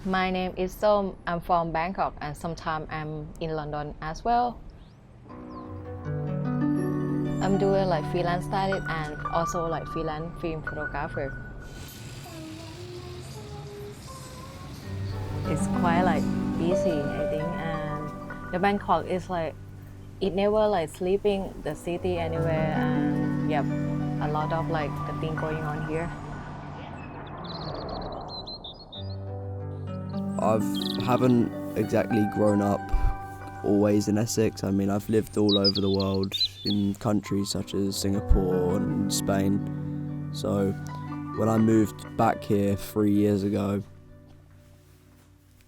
My name is Som. I'm from Bangkok and sometimes I'm in London as well. I'm doing like freelance stylist and also like freelance film photographer. It's quite like busy, I think, and the Bangkok is like it never like sleeping the city anywhere, and yep, a lot of like the thing going on here. I haven't exactly grown up always in Essex. I mean, I've lived all over the world in countries such as Singapore and Spain. So when I moved back here 3 years ago,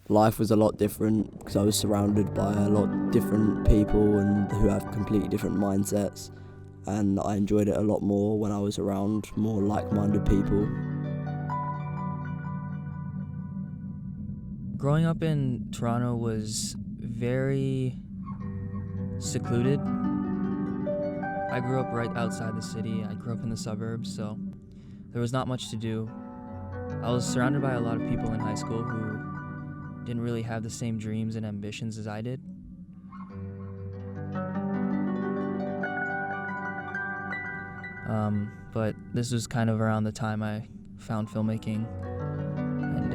life was a lot different because I was surrounded by a lot of different people and who have completely different mindsets, and I enjoyed it a lot more when I was around more like-minded people. Growing up in Toronto was very secluded. I grew up right outside the city. I grew up in the suburbs, so there was not much to do. I was surrounded by a lot of people in high school who didn't really have the same dreams and ambitions as I did. But this was kind of around the time I found filmmaking, and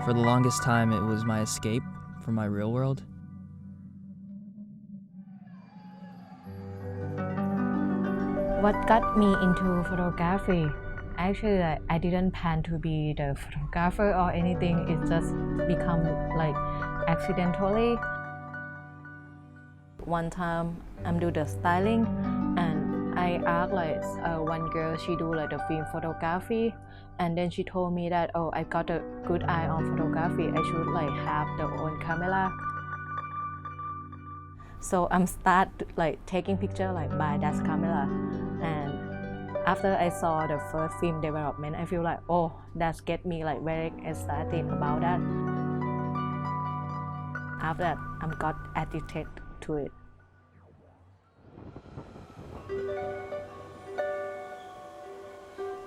for the longest time, it was my escape from my real world. What got me into photography? Actually, like, I didn't plan to be the photographer or anything. It just become like accidentally. One time, I'm do the styling, and I asked like one girl, she do like the film photography, and then she told me that, oh, I got a good eye on photography. I should like have the own camera. So I'm start like taking picture like by that camera, and after I saw the first film development, I feel like, oh, that's get me like very excited about that. After that, I got addicted to it.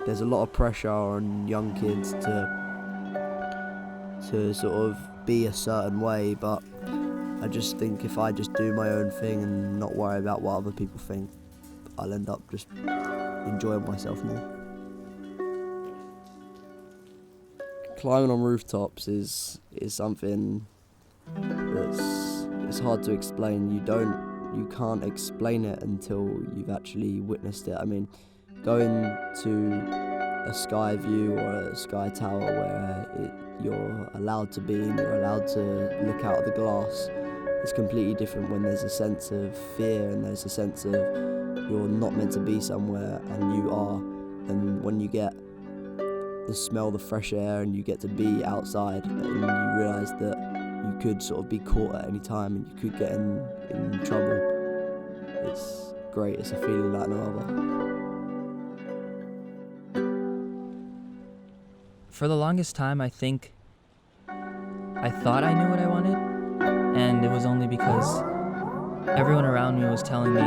There's a lot of pressure on young kids to sort of be a certain way, but I just think if I just do my own thing and not worry about what other people think, I'll end up just enjoying myself more. Climbing on rooftops is something it's hard to explain. You can't explain it until you've actually witnessed it. I mean, going to a sky view or a sky tower where you're allowed to be and you're allowed to look out of the glass, it's completely different when there's a sense of fear and there's a sense of you're not meant to be somewhere and you are. And when you get the smell, the fresh air, and you get to be outside and you realise that you could sort of be caught at any time and you could get in trouble, it's great. It's a feeling like no other. For the longest time, I think I thought I knew what I wanted, and it was only because everyone around me was telling me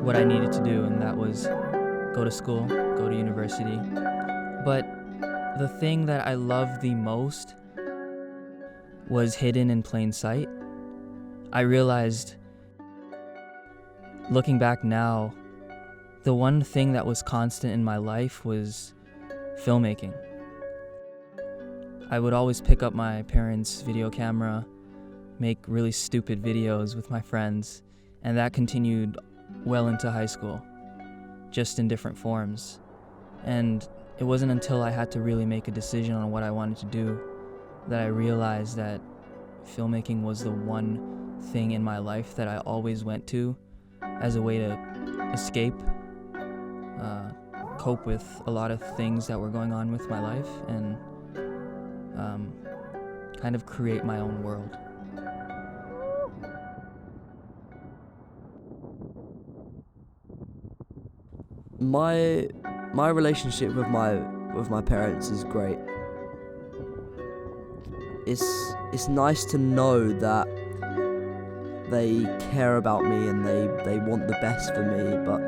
what I needed to do, and that was go to school, go to university. But the thing that I loved the most was hidden in plain sight. I realized, looking back now, the one thing that was constant in my life was filmmaking. I would always pick up my parents' video camera, make really stupid videos with my friends, and that continued well into high school, just in different forms. And it wasn't until I had to really make a decision on what I wanted to do that I realized that filmmaking was the one thing in my life that I always went to as a way to escape, cope with a lot of things that were going on with my life, and kind of create my own world. My relationship with my parents is great. It's nice to know that they care about me and they want the best for me, but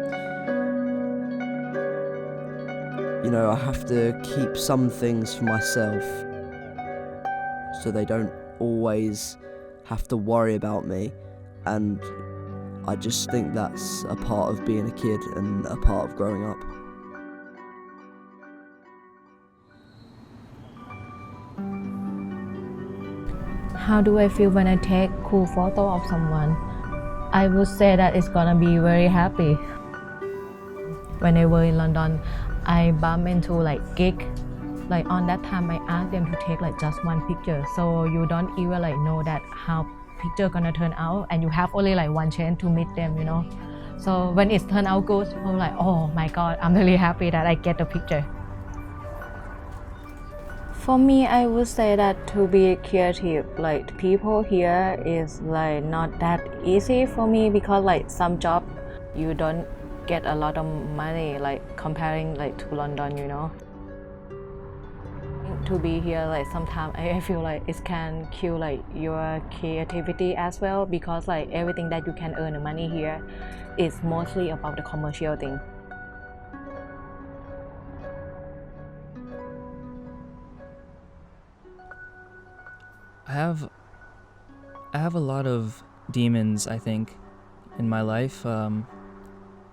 you know, I have to keep some things for myself. so they don't always have to worry about me. And I just think that's a part of being a kid and a part of growing up. How do I feel when I take cool photo of someone? I would say that it's gonna be very happy. When I were in London, I bumped into like gig. Like on that time, I asked them to take like just one picture, so you don't even like know that how picture gonna turn out, and you have only like one chance to meet them, you know. So when it turned out good, I'm like, oh my god, I'm really happy that I get the picture. For me, I would say that to be creative, like people here is like not that easy for me, because like some job you don't get a lot of money, like comparing like to London, you know. To be here, like sometimes I feel like it can kill like your creativity as well, because like everything that you can earn the money here is mostly about the commercial thing. I have a lot of demons, I think, in my life.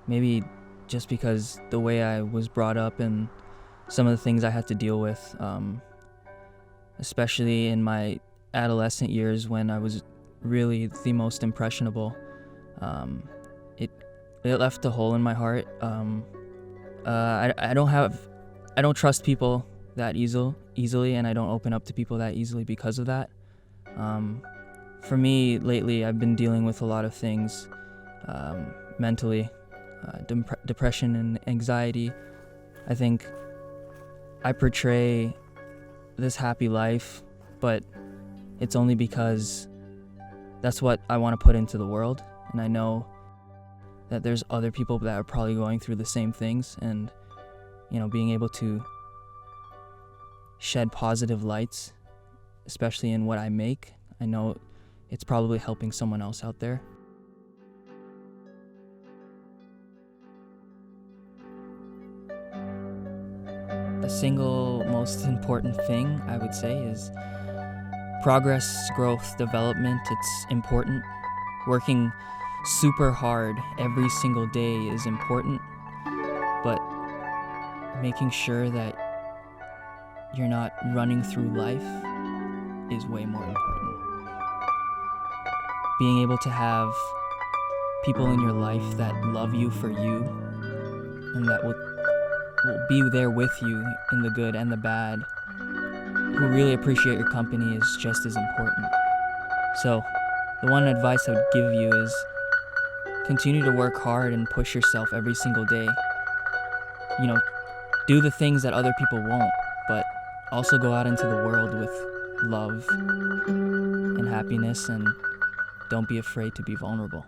Maybe just because the way I was brought up and some of the things I had to deal with, especially in my adolescent years when I was really the most impressionable. It left a hole in my heart. I don't trust people that easily, and I don't open up to people that easily because of that. For me, lately, I've been dealing with a lot of things mentally, depression and anxiety. I think I portray this happy life, but it's only because that's what I want to put into the world, and I know that there's other people that are probably going through the same things, and being able to shed positive lights, especially in what I make, I know it's probably helping someone else out there. The single most important thing I would say is progress, growth, development. It's important. Working super hard every single day is important, but making sure that you're not running through life is way more important. Being able to have people in your life that love you for you and that will be there with you in the good and the bad, who really appreciate your company, is just as important. So the one advice I would give you is continue to work hard and push yourself every single day. Do the things that other people won't, but also go out into the world with love and happiness, and don't be afraid to be vulnerable.